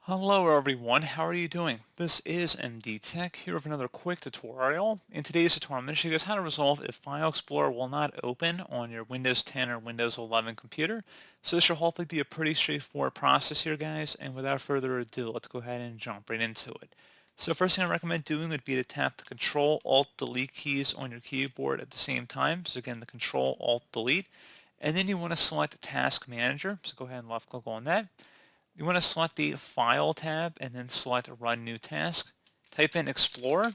Hello everyone, how are you doing? This is MD Tech here with another quick tutorial. In today's tutorial, I'm going to show you guys how to resolve if File Explorer will not open on your Windows 10 or Windows 11 computer. So this should hopefully be a pretty straightforward process here, guys, and without further ado, let's go ahead and jump right into it. So first thing I recommend doing would be to tap the Control Alt Delete keys on your keyboard at the same time. So again, the Control Alt Delete, and then you want to select the Task Manager. So go ahead and left click on that. You want to select the File tab and then select Run New Task. Type in Explorer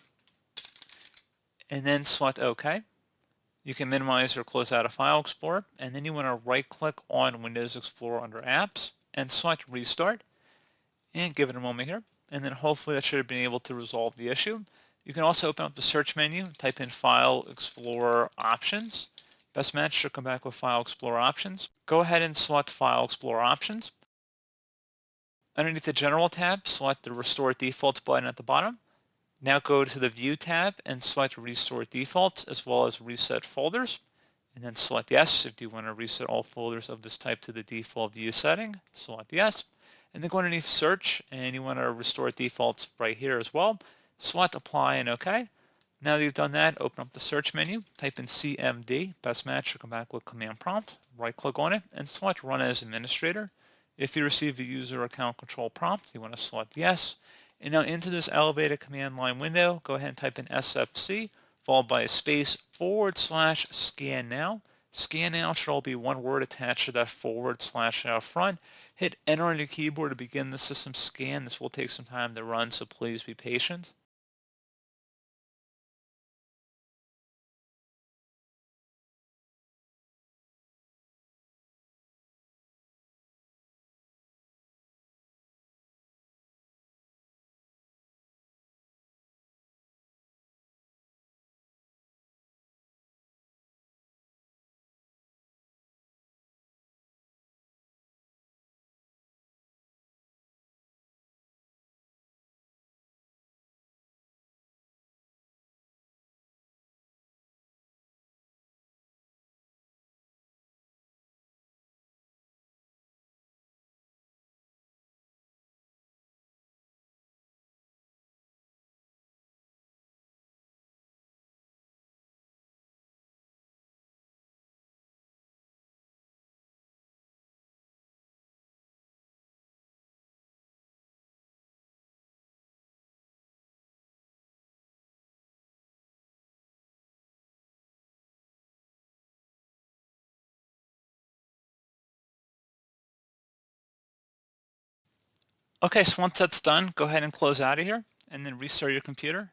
and then select OK. You can minimize or close out a File Explorer, and then you want to right-click on Windows Explorer under Apps and select Restart, and give it a moment here, and then hopefully that should have been able to resolve the issue. You can also open up the search menu, type in File Explorer Options. Best match should come back with File Explorer Options. Go ahead and select File Explorer Options. Underneath the General tab, select the Restore Defaults button at the bottom. Now go to the View tab and select Restore Defaults as well as Reset Folders. And then select Yes if you want to reset all folders of this type to the default view setting. Select Yes. And then go underneath Search and you want to restore defaults right here as well. Select Apply and OK. Now that you've done that, open up the search menu, type in CMD, best match, you'll come back with command prompt, right click on it, and select Run as Administrator. If you receive the user account control prompt, you want to select yes. And now into this elevated command line window, go ahead and type in SFC, followed by a space / scan now. Scan now should all be one word attached to that / out front. Hit enter on your keyboard to begin the system scan. This will take some time to run, so please be patient. Okay, so once that's done, go ahead and close out of here and then restart your computer.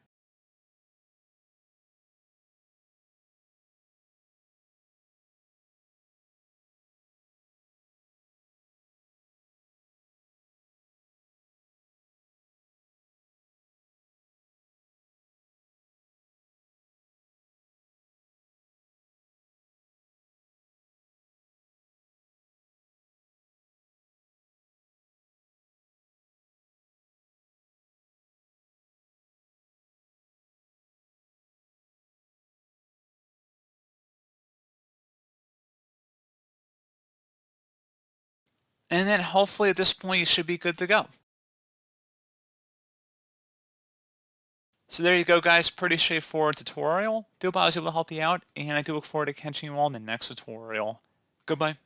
And then hopefully at this point you should be good to go. So there you go, guys. Pretty straightforward tutorial. Do hope I was able to help you out, and I do look forward to catching you all in the next tutorial. Goodbye.